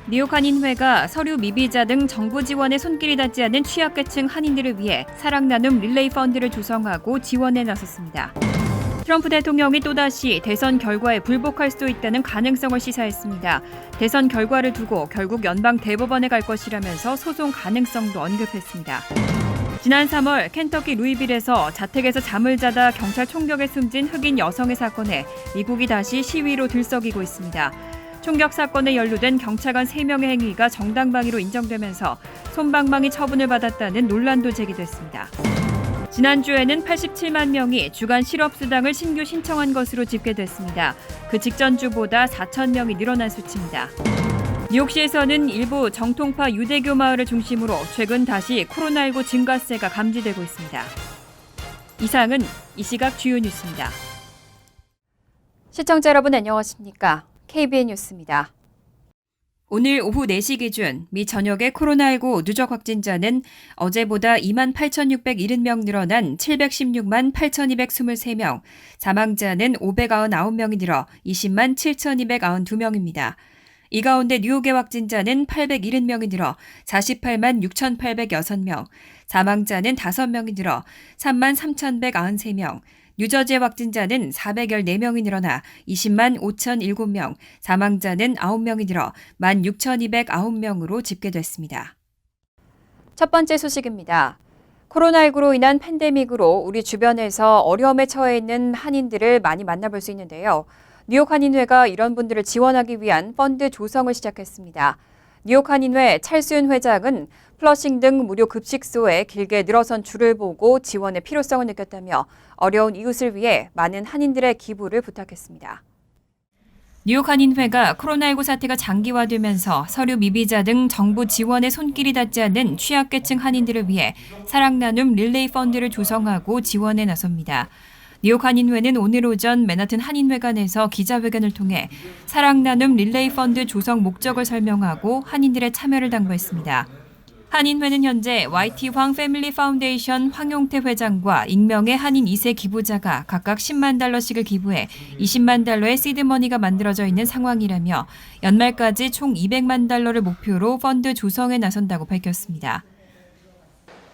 뉴욕 한인회가 서류 미비자 등 정부 지원에 손길이 닿지 않는 취약계층 한인들을 위해 사랑 나눔 릴레이 펀드를 조성하고 지원에 나섰습니다. 트럼프 대통령이 또다시 대선 결과에 불복할 수도 있다는 가능성을 시사했습니다. 대선 결과를 두고 결국 연방 대법원에 갈 것이라면서 소송 가능성도 언급했습니다. 지난 3월 켄터키 루이빌에서 자택에서 잠을 자다 경찰 총격에 숨진 흑인 여성의 사건에 미국이 다시 시위로 들썩이고 있습니다. 총격 사건에 연루된 경찰관 3명의 행위가 정당방위로 인정되면서 솜방망이 처분을 받았다는 논란도 제기됐습니다. 지난주에는 87만 명이 주간 실업수당을 신규 신청한 것으로 집계됐습니다. 그 직전 주보다 4천 명이 늘어난 수치입니다. 뉴욕시에서는 일부 정통파 유대교 마을을 중심으로 최근 다시 코로나19 증가세가 감지되고 있습니다. 이상은 이 시각 주요 뉴스입니다. 시청자 여러분 안녕하십니까? KBN 뉴스입니다. 오늘 오후 4시 기준 미 전역의 코로나19 누적 확진자는 어제보다 28,670명 늘어난 716만 8,223명, 사망자는 599명이 늘어 20만 7,292명입니다. 이 가운데 뉴욕의 확진자는 870명이 늘어 48만 6,806명, 사망자는 5명이 늘어 3만 3,193명, 뉴저지의 확진자는 414명이 늘어나 20만 5,007명, 사망자는 9명이 늘어 16,209명으로 집계됐습니다. 첫 번째 소식입니다. 코로나19로 인한 팬데믹으로 우리 주변에서 어려움에 처해 있는 한인들을 많이 만나볼 수 있는데요. 뉴욕 한인회가 이런 분들을 지원하기 위한 펀드 조성을 시작했습니다. 뉴욕 한인회 찰수윤 회장은 플러싱 등 무료 급식소에 길게 늘어선 줄을 보고 지원의 필요성을 느꼈다며 어려운 이웃을 위해 많은 한인들의 기부를 부탁했습니다. 뉴욕 한인회가 코로나19 사태가 장기화되면서 서류 미비자 등 정부 지원에 손길이 닿지 않는 취약계층 한인들을 위해 사랑 나눔 릴레이 펀드를 조성하고 지원에 나섭니다. 뉴욕 한인회는 오늘 오전 맨하튼 한인회관에서 기자회견을 통해 사랑 나눔 릴레이 펀드 조성 목적을 설명하고 한인들의 참여를 당부했습니다. 한인회는 현재 YT 황 패밀리 파운데이션 황용태 회장과 익명의 한인 2세 기부자가 각각 10만 달러씩을 기부해 20만 달러의 시드머니가 만들어져 있는 상황이라며 연말까지 총 200만 달러를 목표로 펀드 조성에 나선다고 밝혔습니다.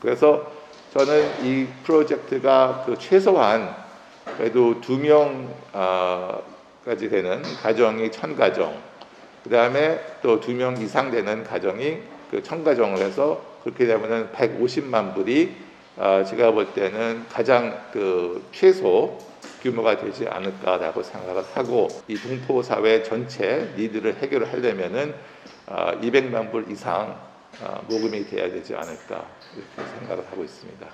그래서 저는 이 프로젝트가 최소한 그래도 2명까지 되는 가정이 1000가정, 그 다음에 또 2명 이상 되는 가정이 1000가정을 해서 그렇게 되면은 150만 불이 제가 볼 때는 가장 최소 규모가 되지 않을까라고 생각을 하고, 이 동포 사회 전체 니드를 해결을 하려면은 200만 불 이상 모금이 돼야 되지 않을까 이렇게 생각을 하고 있습니다.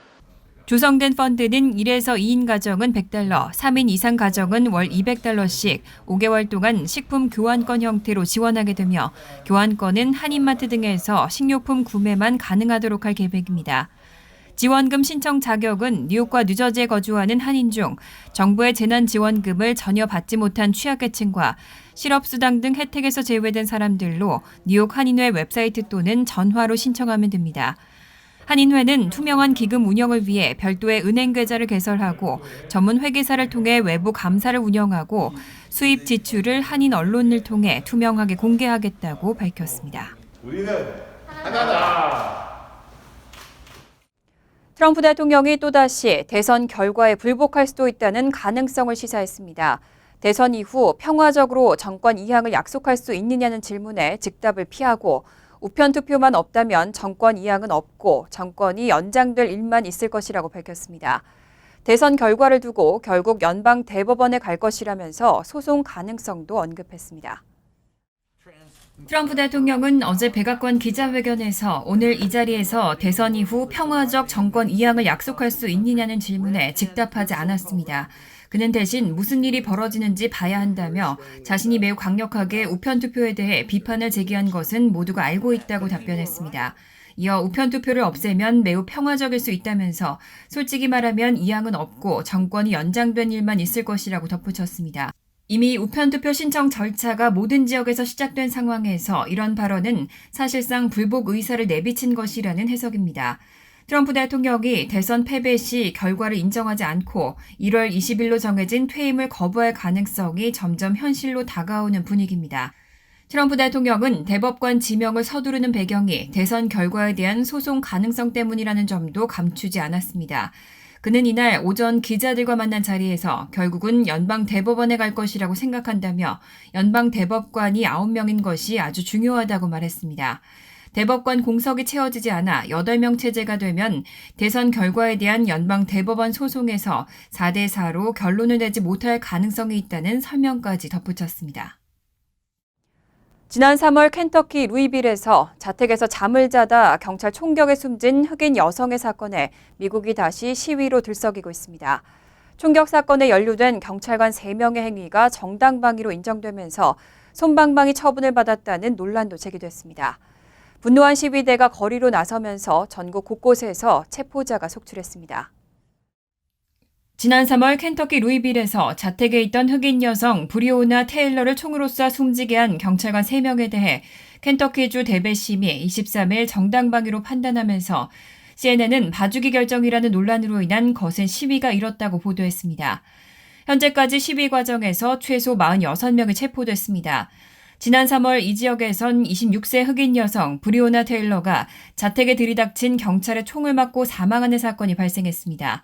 조성된 펀드는 1에서 2인 가정은 100달러, 3인 이상 가정은 월 200달러씩 5개월 동안 식품 교환권 형태로 지원하게 되며 교환권은 한인마트 등에서 식료품 구매만 가능하도록 할 계획입니다. 지원금 신청 자격은 뉴욕과 뉴저지에 거주하는 한인 중 정부의 재난지원금을 전혀 받지 못한 취약계층과 실업수당 등 혜택에서 제외된 사람들로 뉴욕 한인회 웹사이트 또는 전화로 신청하면 됩니다. 한인회는 투명한 기금 운영을 위해 별도의 은행 계좌를 개설하고 전문 회계사를 통해 외부 감사를 운영하고 수입 지출을 한인 언론을 통해 투명하게 공개하겠다고 밝혔습니다. 우리는 하나다. 트럼프 대통령이 또다시 대선 결과에 불복할 수도 있다는 가능성을 시사했습니다. 대선 이후 평화적으로 정권 이양을 약속할 수 있느냐는 질문에 즉답을 피하고 우편 투표만 없다면 정권 이양은 없고 정권이 연장될 일만 있을 것이라고 밝혔습니다. 대선 결과를 두고 결국 연방 대법원에 갈 것이라면서 소송 가능성도 언급했습니다. 트럼프 대통령은 어제 백악관 기자회견에서 오늘 이 자리에서 대선 이후 평화적 정권 이양을 약속할 수 있느냐는 질문에 즉답하지 않았습니다. 그는 대신 무슨 일이 벌어지는지 봐야 한다며 자신이 매우 강력하게 우편투표에 대해 비판을 제기한 것은 모두가 알고 있다고 답변했습니다. 이어 우편투표를 없애면 매우 평화적일 수 있다면서 솔직히 말하면 이양은 없고 정권이 연장된 일만 있을 것이라고 덧붙였습니다. 이미 우편투표 신청 절차가 모든 지역에서 시작된 상황에서 이런 발언은 사실상 불복 의사를 내비친 것이라는 해석입니다. 트럼프 대통령이 대선 패배 시 결과를 인정하지 않고 1월 20일로 정해진 퇴임을 거부할 가능성이 점점 현실로 다가오는 분위기입니다. 트럼프 대통령은 대법관 지명을 서두르는 배경이 대선 결과에 대한 소송 가능성 때문이라는 점도 감추지 않았습니다. 그는 이날 오전 기자들과 만난 자리에서 결국은 연방 대법원에 갈 것이라고 생각한다며 연방 대법관이 9명인 것이 아주 중요하다고 말했습니다. 대법관 공석이 채워지지 않아 8명 체제가 되면 대선 결과에 대한 연방 대법원 소송에서 4대4로 결론을 내지 못할 가능성이 있다는 설명까지 덧붙였습니다. 지난 3월 켄터키 루이빌에서 자택에서 잠을 자다 경찰 총격에 숨진 흑인 여성의 사건에 미국이 다시 시위로 들썩이고 있습니다. 총격 사건에 연루된 경찰관 3명의 행위가 정당방위로 인정되면서 솜방망이 처분을 받았다는 논란도 제기됐습니다. 분노한 시위대가 거리로 나서면서 전국 곳곳에서 체포자가 속출했습니다. 지난 3월 켄터키 루이빌에서 자택에 있던 흑인 여성 브리오나 테일러를 총으로 쏴 숨지게 한 경찰관 3명에 대해 켄터키주 대배심이 23일 정당방위로 판단하면서 CNN은 봐주기 결정이라는 논란으로 인한 거센 시위가 일었다고 보도했습니다. 현재까지 시위 과정에서 최소 46명이 체포됐습니다. 지난 3월 이 지역에선 26세 흑인 여성 브리오나 테일러가 자택에 들이닥친 경찰의 총을 맞고 사망하는 사건이 발생했습니다.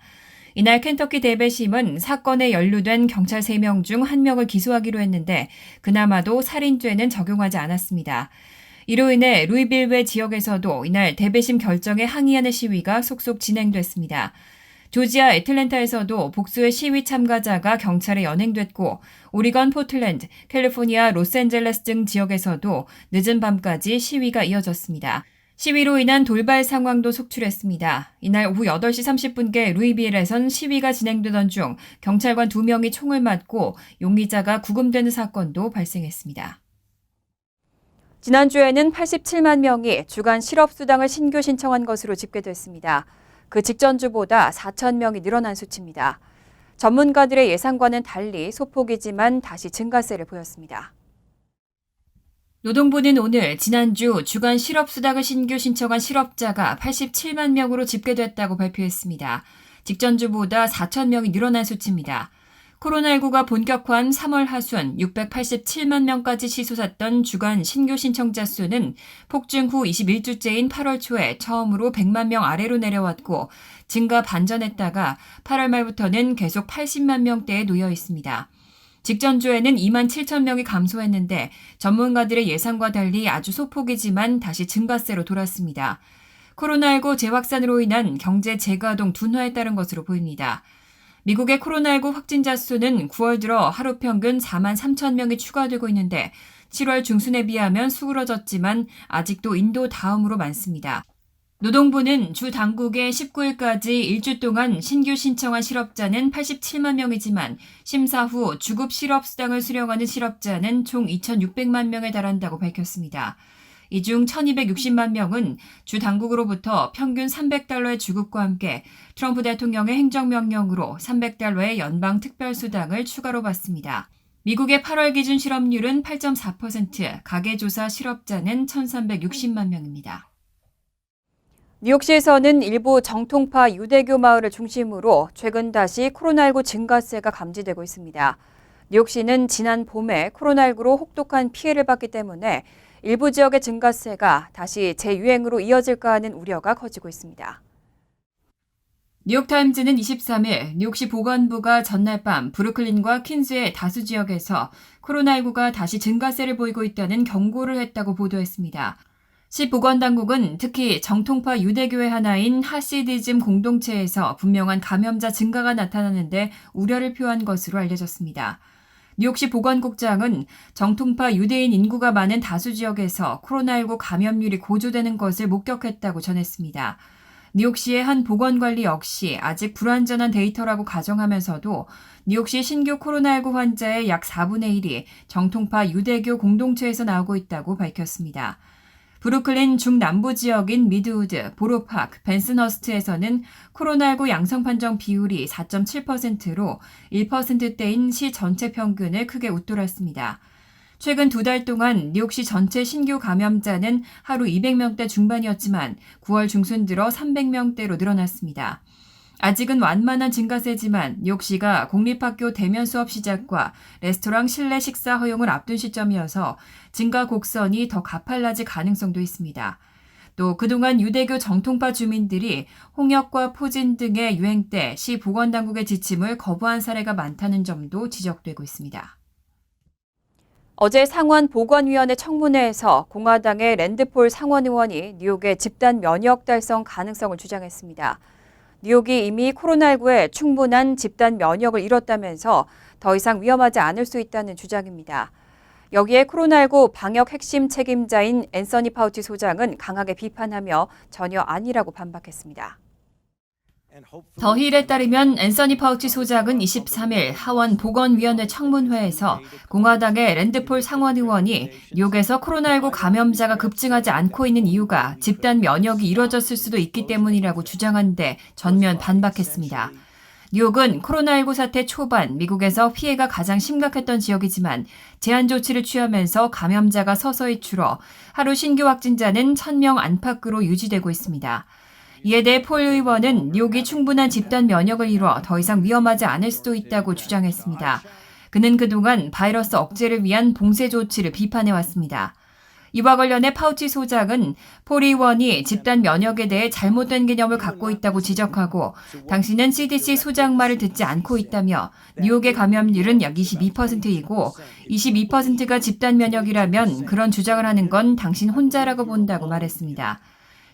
이날 켄터키 대배심은 사건에 연루된 경찰 3명 중 1명을 기소하기로 했는데 그나마도 살인죄는 적용하지 않았습니다. 이로 인해 루이빌 외 지역에서도 이날 대배심 결정에 항의하는 시위가 속속 진행됐습니다. 조지아 애틀랜타에서도 복수의 시위 참가자가 경찰에 연행됐고 오리건 포틀랜드, 캘리포니아 로스앤젤레스 등 지역에서도 늦은 밤까지 시위가 이어졌습니다. 시위로 인한 돌발 상황도 속출했습니다. 이날 오후 8시 30분께 루이빌에선 시위가 진행되던 중 경찰관 2명이 총을 맞고 용의자가 구금되는 사건도 발생했습니다. 지난주에는 87만 명이 주간 실업수당을 신규 신청한 것으로 집계됐습니다. 그 직전 주보다 4천 명이 늘어난 수치입니다. 전문가들의 예상과는 달리 소폭이지만 다시 증가세를 보였습니다. 노동부는 오늘 지난주 주간 실업수당을 신규 신청한 실업자가 87만 명으로 집계됐다고 발표했습니다. 직전 주보다 4천 명이 늘어난 수치입니다. 코로나19가 본격화한 3월 하순 687만 명까지 치솟았던 주간 신규 신청자 수는 폭증 후 21주째인 8월 초에 처음으로 100만 명 아래로 내려왔고 증가 반전했다가 8월 말부터는 계속 80만 명대에 놓여 있습니다. 직전 주에는 2만 7천 명이 감소했는데 전문가들의 예상과 달리 아주 소폭이지만 다시 증가세로 돌았습니다. 코로나19 재확산으로 인한 경제 재가동 둔화에 따른 것으로 보입니다. 미국의 코로나19 확진자 수는 9월 들어 하루 평균 4만 3천 명이 추가되고 있는데 7월 중순에 비하면 수그러졌지만 아직도 인도 다음으로 많습니다. 노동부는 주 당국에 19일까지 일주 동안 신규 신청한 실업자는 87만 명이지만 심사 후 주급 실업수당을 수령하는 실업자는 총 2,600만 명에 달한다고 밝혔습니다. 이 중 1,260만 명은 주 당국으로부터 평균 $300의 주급과 함께 트럼프 대통령의 행정명령으로 $300의 연방 특별수당을 추가로 받습니다. 미국의 8월 기준 실업률은 8.4%, 가계조사 실업자는 1,360만 명입니다. 뉴욕시에서는 일부 정통파 유대교 마을을 중심으로 최근 다시 코로나19 증가세가 감지되고 있습니다. 뉴욕시는 지난 봄에 코로나19로 혹독한 피해를 받기 때문에 일부 지역의 증가세가 다시 재유행으로 이어질까 하는 우려가 커지고 있습니다. 뉴욕타임즈는 23일 뉴욕시 보건부가 전날 밤 브루클린과 퀸즈의 다수 지역에서 코로나19가 다시 증가세를 보이고 있다는 경고를 했다고 보도했습니다. 시 보건당국은 특히 정통파 유대교의 하나인 하시디즘 공동체에서 분명한 감염자 증가가 나타나는데 우려를 표한 것으로 알려졌습니다. 뉴욕시 보건국장은 정통파 유대인 인구가 많은 다수 지역에서 코로나19 감염률이 고조되는 것을 목격했다고 전했습니다. 뉴욕시의 한 보건관리 역시 아직 불완전한 데이터라고 가정하면서도 뉴욕시 신규 코로나19 환자의 약 4분의 1이 정통파 유대교 공동체에서 나오고 있다고 밝혔습니다. 브루클린 중남부 지역인 미드우드, 보로파크, 벤슨허스트에서는 코로나19 양성 판정 비율이 4.7%로 1%대인 시 전체 평균을 크게 웃돌았습니다. 최근 2달 동안 뉴욕시 전체 신규 감염자는 하루 200명대 중반이었지만 9월 중순 들어 300명대로 늘어났습니다. 아직은 완만한 증가세지만 뉴욕시가 공립학교 대면 수업 시작과 레스토랑 실내 식사 허용을 앞둔 시점이어서 증가 곡선이 더 가팔라질 가능성도 있습니다. 또 그동안 유대교 정통파 주민들이 홍역과 포진 등의 유행 때 시 보건당국의 지침을 거부한 사례가 많다는 점도 지적되고 있습니다. 어제 상원 보건위원회 청문회에서 공화당의 랜드폴 상원 의원이 뉴욕의 집단 면역 달성 가능성을 주장했습니다. 뉴욕이 이미 코로나19에 충분한 집단 면역을 이뤘다면서 더 이상 위험하지 않을 수 있다는 주장입니다. 여기에 코로나19 방역 핵심 책임자인 앤서니 파우치 소장은 강하게 비판하며 전혀 아니라고 반박했습니다. 더 힐에 따르면 앤서니 파우치 소장은 23일 하원 보건위원회 청문회에서 공화당의 랜드폴 상원 의원이 뉴욕에서 코로나19 감염자가 급증하지 않고 있는 이유가 집단 면역이 이뤄졌을 수도 있기 때문이라고 주장한 데 전면 반박했습니다. 뉴욕은 코로나19 사태 초반 미국에서 피해가 가장 심각했던 지역이지만 제한 조치를 취하면서 감염자가 서서히 줄어 하루 신규 확진자는 1,000명 안팎으로 유지되고 있습니다. 이에 대해 폴 의원은 뉴욕이 충분한 집단 면역을 이뤄 더 이상 위험하지 않을 수도 있다고 주장했습니다. 그는 그동안 바이러스 억제를 위한 봉쇄 조치를 비판해왔습니다. 이와 관련해 파우치 소장은 폴 의원이 집단 면역에 대해 잘못된 개념을 갖고 있다고 지적하고 당신은 CDC 소장 말을 듣지 않고 있다며 뉴욕의 감염률은 약 22%이고 22%가 집단 면역이라면 그런 주장을 하는 건 당신 혼자라고 본다고 말했습니다.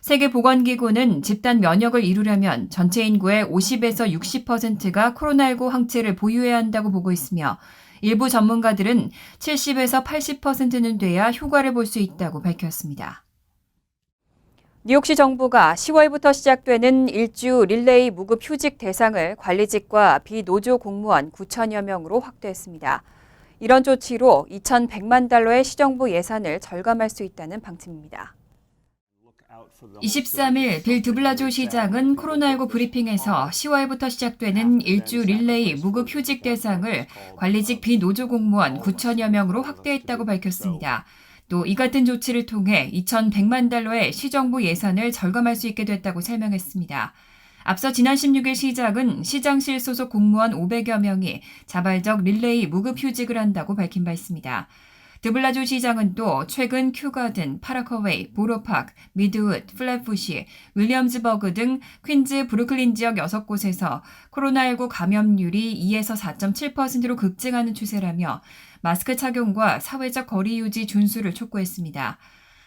세계보건기구는 집단 면역을 이루려면 전체 인구의 50에서 60%가 코로나19 항체를 보유해야 한다고 보고 있으며 일부 전문가들은 70에서 80%는 돼야 효과를 볼 수 있다고 밝혔습니다. 뉴욕시 정부가 10월부터 시작되는 일주 릴레이 무급 휴직 대상을 관리직과 비노조 공무원 9천여 명으로 확대했습니다. 이런 조치로 2,100만 달러의 시정부 예산을 절감할 수 있다는 방침입니다. 23일 빌 드블라조 시장은 코로나19 브리핑에서 10월부터 시작되는 일주 릴레이 무급 휴직 대상을 관리직 비노조 공무원 9천여 명으로 확대했다고 밝혔습니다. 또 이 같은 조치를 통해 2,100만 달러의 시정부 예산을 절감할 수 있게 됐다고 설명했습니다. 앞서 지난 16일 시장은 시장실 소속 공무원 500여 명이 자발적 릴레이 무급 휴직을 한다고 밝힌 바 있습니다. 드블라조 시장은 또 최근 큐가든, 파라커웨이, 보로파크, 미드우드, 플랫부시, 윌리엄즈버그 등 퀸즈, 브루클린 지역 6곳에서 코로나19 감염률이 2에서 4.7%로 급증하는 추세라며 마스크 착용과 사회적 거리 유지 준수를 촉구했습니다.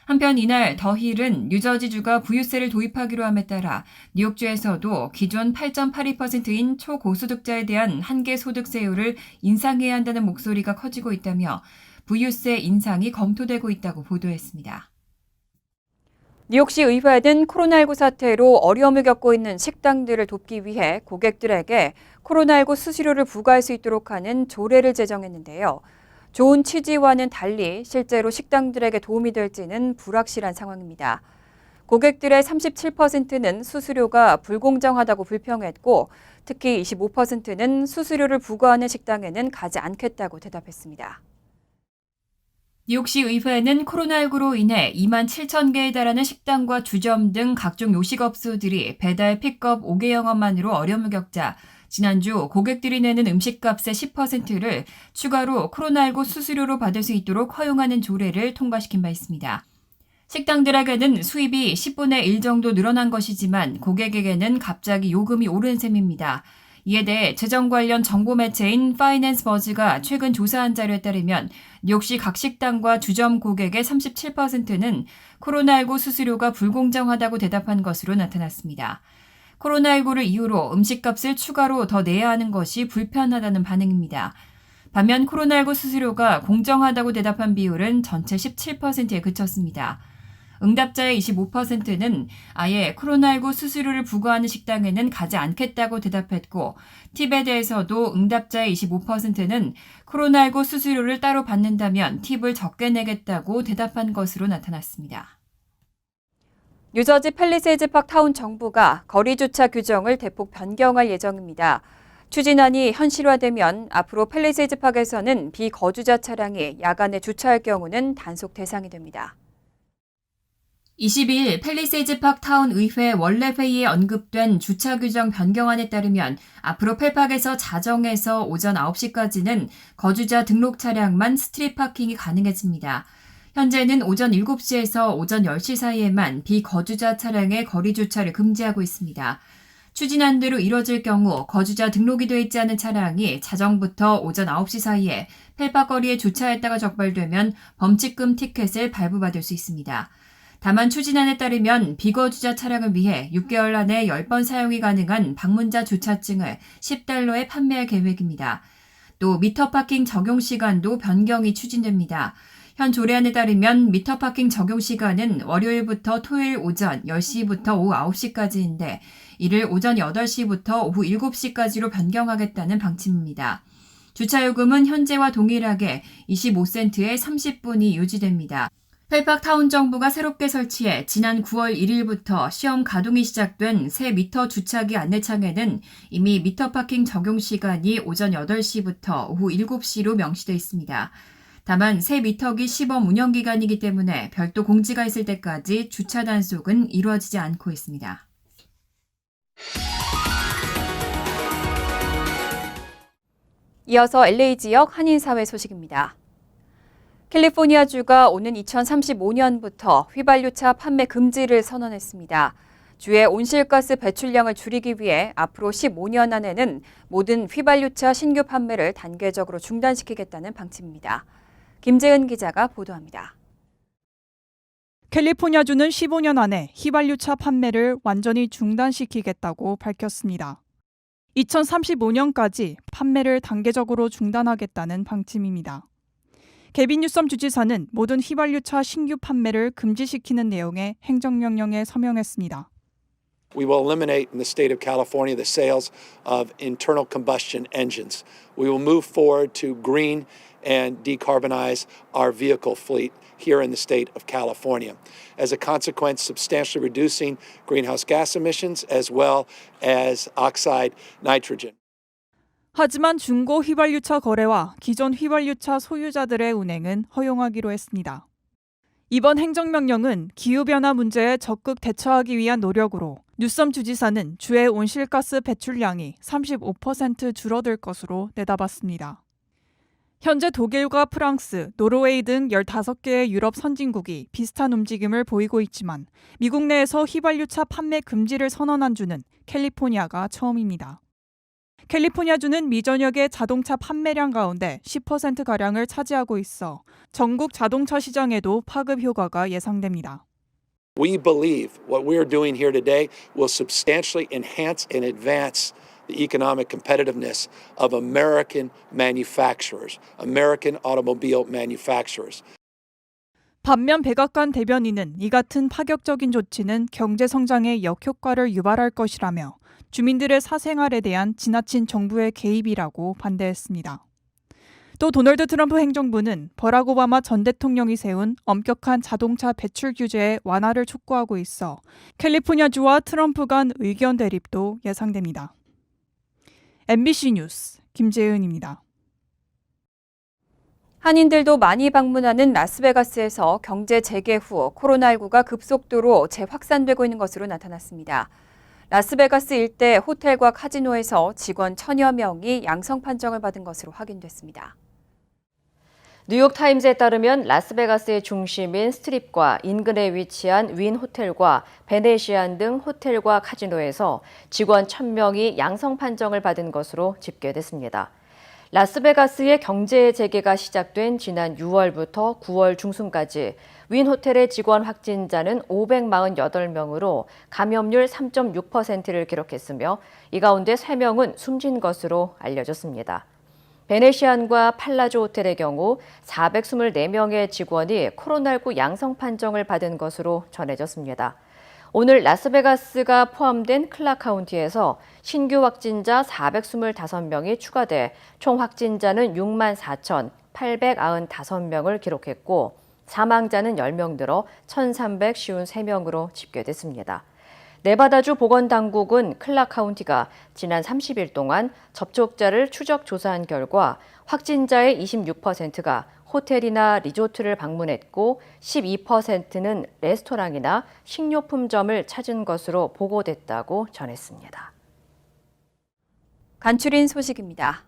한편 이날 더 힐은 뉴저지주가 부유세를 도입하기로 함에 따라 뉴욕주에서도 기존 8.82%인 초고소득자에 대한 한계 소득세율을 인상해야 한다는 목소리가 커지고 있다며 부유세 인상이 검토되고 있다고 보도했습니다. 뉴욕시 의회는 코로나19 사태로 어려움을 겪고 있는 식당들을 돕기 위해 고객들에게 코로나19 수수료를 부과할 수 있도록 하는 조례를 제정했는데요. 좋은 취지와는 달리 실제로 식당들에게 도움이 될지는 불확실한 상황입니다. 고객들의 37%는 수수료가 불공정하다고 불평했고 특히 25%는 수수료를 부과하는 식당에는 가지 않겠다고 대답했습니다. 뉴욕시 의회는 코로나19로 인해 2만 7천 개에 달하는 식당과 주점 등 각종 요식업소들이 배달 픽업 5개 영업만으로 어려움을 겪자 지난주 고객들이 내는 음식값의 10%를 추가로 코로나19 수수료로 받을 수 있도록 허용하는 조례를 통과시킨 바 있습니다. 식당들에게는 수입이 10분의 1 정도 늘어난 것이지만 고객에게는 갑자기 요금이 오른 셈입니다. 이에 대해 재정 관련 정보 매체인 파이낸스 버즈가 최근 조사한 자료에 따르면 뉴욕시 각 식당과 주점 고객의 37%는 코로나19 수수료가 불공정하다고 대답한 것으로 나타났습니다. 코로나19를 이유로 음식값을 추가로 더 내야 하는 것이 불편하다는 반응입니다. 반면 코로나19 수수료가 공정하다고 대답한 비율은 전체 17%에 그쳤습니다. 응답자의 25%는 아예 코로나19 수수료를 부과하는 식당에는 가지 않겠다고 대답했고 팁에 대해서도 응답자의 25%는 코로나19 수수료를 따로 받는다면 팁을 적게 내겠다고 대답한 것으로 나타났습니다. 뉴저지 팰리세이즈 파크 타운 정부가 거리 주차 규정을 대폭 변경할 예정입니다. 추진안이 현실화되면 앞으로 팰리세이즈 파크에서는 비거주자 차량이 야간에 주차할 경우는 단속 대상이 됩니다. 22일 팰리세이즈 팍 타운 의회 원래 회의에 언급된 주차 규정 변경안에 따르면 앞으로 펠팍에서 자정에서 오전 9시까지는 거주자 등록 차량만 스트릿 파킹이 가능해집니다. 현재는 오전 7시에서 오전 10시 사이에만 비거주자 차량의 거리 주차를 금지하고 있습니다. 추진한 대로 이뤄질 경우 거주자 등록이 되어 있지 않은 차량이 자정부터 오전 9시 사이에 펠팍 거리에 주차했다가 적발되면 범칙금 티켓을 발부받을 수 있습니다. 다만 추진안에 따르면 비거주자 차량을 위해 6개월 안에 10번 사용이 가능한 방문자 주차증을 $10에 판매할 계획입니다. 또 미터 파킹 적용 시간도 변경이 추진됩니다. 현 조례안에 따르면 미터 파킹 적용 시간은 월요일부터 토요일 오전 10시부터 오후 9시까지인데 이를 오전 8시부터 오후 7시까지로 변경하겠다는 방침입니다. 주차요금은 현재와 동일하게 25센트에 30분이 유지됩니다. 펠팍 타운 정부가 새롭게 설치해 지난 9월 1일부터 시험 가동이 시작된 새 미터 주차기 안내창에는 이미 미터 파킹 적용 시간이 오전 8시부터 오후 7시로 명시되어 있습니다. 다만 새 미터기 시범 운영 기간이기 때문에 별도 공지가 있을 때까지 주차 단속은 이루어지지 않고 있습니다. 이어서 LA 지역 한인사회 소식입니다. 캘리포니아주가 오는 2035년부터 휘발유차 판매 금지를 선언했습니다. 주의 온실가스 배출량을 줄이기 위해 앞으로 15년 안에는 모든 휘발유차 신규 판매를 단계적으로 중단시키겠다는 방침입니다. 김재은 기자가 보도합니다. 캘리포니아주는 15년 안에 휘발유차 판매를 완전히 중단시키겠다고 밝혔습니다. 2035년까지 판매를 단계적으로 중단하겠다는 방침입니다. 게빈 뉴섬 주지사는 모든 휘발유차 신규 판매를 금지시키는 내용의 행정명령에 서명했습니다. We will eliminate in the state of California the sales of internal combustion engines. We will move forward to green and decarbonize our vehicle fleet here in the state of California. As a consequence, substantially reducing greenhouse gas emissions as well as oxide nitrogen. 하지만 중고 휘발유차 거래와 기존 휘발유차 소유자들의 운행은 허용하기로 했습니다. 이번 행정명령은 기후변화 문제에 적극 대처하기 위한 노력으로 뉴섬 주지사는 주의 온실가스 배출량이 35% 줄어들 것으로 내다봤습니다. 현재 독일과 프랑스, 노르웨이 등 15개의 유럽 선진국이 비슷한 움직임을 보이고 있지만 미국 내에서 휘발유차 판매 금지를 선언한 주는 캘리포니아가 처음입니다. 캘리포니아주는 미전역의 자동차 판매량 가운데 10%가량을 차지하고 있어 전국 자동차 시장에도 파급 효과가 예상됩니다. We believe what we are doing here today will substantially enhance and advance the economic competitiveness of American manufacturers, American automobile manufacturers. 반면 백악관 대변인은 이 같은 파격적인 조치는 경제 성장에 역효과를 유발할 것이라며 주민들의 사생활에 대한 지나친 정부의 개입이라고 반대했습니다. 또 도널드 트럼프 행정부는 버락 오바마 전 대통령이 세운 엄격한 자동차 배출 규제의 완화를 촉구하고 있어 캘리포니아주와 트럼프 간 의견 대립도 예상됩니다. MBC 뉴스 김재은입니다. 한인들도 많이 방문하는 라스베가스에서 경제 재개 후 코로나19가 급속도로 재확산되고 있는 것으로 나타났습니다. 라스베가스 일대 호텔과 카지노에서 직원 1000여 명이 양성 판정을 받은 것으로 확인됐습니다. 뉴욕타임즈에 따르면 라스베가스의 중심인 스트립과 인근에 위치한 윈 호텔과 베네시안 등 호텔과 카지노에서 직원 1000명이 양성 판정을 받은 것으로 집계됐습니다. 라스베가스의 경제 재개가 시작된 지난 6월부터 9월 중순까지 윈 호텔의 직원 확진자는 548명으로 감염률 3.6%를 기록했으며 이 가운데 3명은 숨진 것으로 알려졌습니다. 베네시안과 팔라조 호텔의 경우 424명의 직원이 코로나19 양성 판정을 받은 것으로 전해졌습니다. 오늘 라스베가스가 포함된 클락 카운티에서 신규 확진자 425명이 추가돼 총 확진자는 64,895명을 기록했고 사망자는 10명 늘어 1,353명으로 집계됐습니다. 네바다주 보건당국은 클락 카운티가 지난 30일 동안 접촉자를 추적 조사한 결과 확진자의 26%가 호텔이나 리조트를 방문했고 12%는 레스토랑이나 식료품점을 찾은 것으로 보고됐다고 전했습니다. 간추린 소식입니다.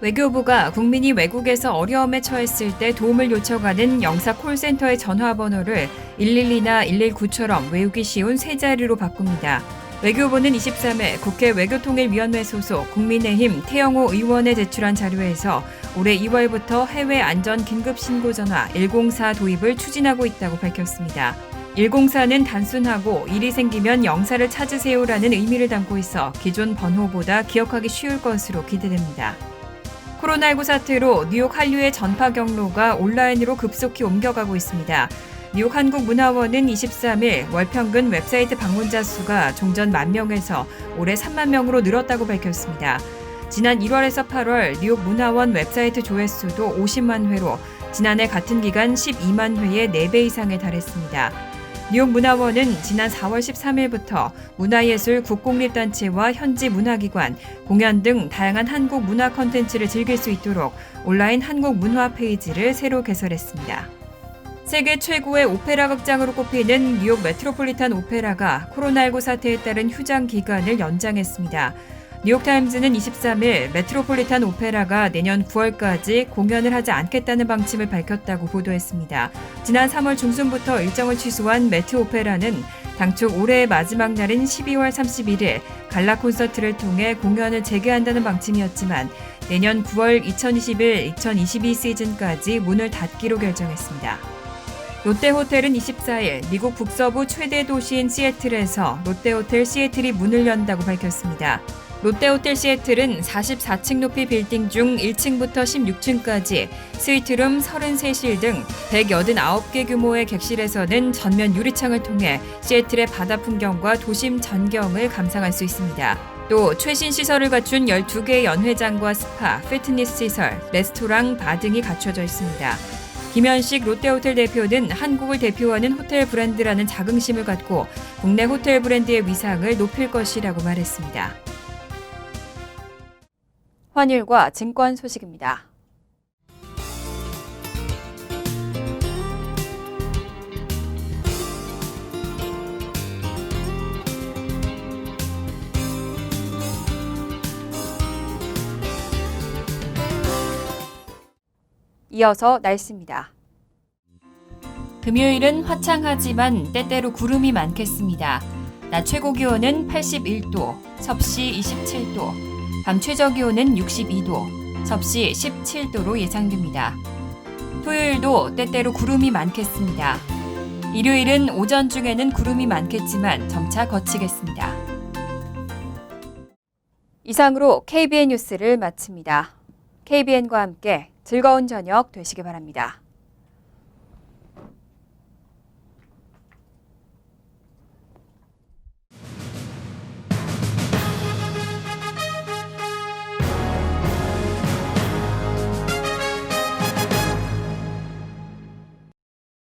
외교부가 국민이 외국에서 어려움에 처했을 때 도움을 요청하는 영사 콜센터의 전화번호를 112나 119처럼 외우기 쉬운 세 자리로 바꿉니다. 외교부는 23일 국회 외교통일위원회 소속 국민의힘 태영호 의원에 제출한 자료에서 올해 2월부터 해외 안전 긴급 신고 전화 104 도입을 추진하고 있다고 밝혔습니다. 104는 단순하고 일이 생기면 영사를 찾으세요라는 의미를 담고 있어 기존 번호보다 기억하기 쉬울 것으로 기대됩니다. 코로나19 사태로 뉴욕 한류의 전파 경로가 온라인으로 급속히 옮겨가고 있습니다. 뉴욕 한국문화원은 23일 월 평균 웹사이트 방문자 수가 종전 10,000명에서 올해 30,000명으로 늘었다고 밝혔습니다. 지난 1월에서 8월 뉴욕 문화원 웹사이트 조회수도 50만 회로 지난해 같은 기간 12만 회의 4배 이상에 달했습니다. 뉴욕 문화원은 지난 4월 13일부터 문화예술 국공립단체와 현지 문화기관, 공연 등 다양한 한국 문화 콘텐츠를 즐길 수 있도록 온라인 한국 문화 페이지를 새로 개설했습니다. 세계 최고의 오페라 극장으로 꼽히는 뉴욕 메트로폴리탄 오페라가 코로나19 사태에 따른 휴장 기간을 연장했습니다. 뉴욕타임즈는 23일 메트로폴리탄 오페라가 내년 9월까지 공연을 하지 않겠다는 방침을 밝혔다고 보도했습니다. 지난 3월 중순부터 일정을 취소한 메트 오페라는 당초 올해의 마지막 날인 12월 31일 갈라 콘서트를 통해 공연을 재개한다는 방침이었지만 내년 9월 2021-2022 시즌까지 문을 닫기로 결정했습니다. 롯데호텔은 24일 미국 북서부 최대 도시인 시애틀에서 롯데호텔 시애틀이 문을 연다고 밝혔습니다. 롯데호텔 시애틀은 44층 높이 빌딩 중 1층부터 16층까지 스위트룸 33실 등 189개 규모의 객실에서는 전면 유리창을 통해 시애틀의 바다 풍경과 도심 전경을 감상할 수 있습니다. 또 최신 시설을 갖춘 12개의 연회장과 스파, 피트니스 시설, 레스토랑, 바 등이 갖춰져 있습니다. 김현식 롯데호텔 대표는 한국을 대표하는 호텔 브랜드라는 자긍심을 갖고 국내 호텔 브랜드의 위상을 높일 것이라고 말했습니다. 환율과 증권 소식입니다. 이어서 날씨입니다. 금요일은 화창하지만 때때로 구름이 많겠습니다. 낮 최고 기온은 81도, 섭씨 27도, 밤 최저 기온은 62도, 섭씨 17도로 예상됩니다. 토요일도 때때로 구름이 많겠습니다. 일요일은 오전 중에는 구름이 많겠지만 점차 거치겠습니다. 이상으로 KBN 뉴스를 마칩니다. KBN과 함께 즐거운 저녁 되시기 바랍니다.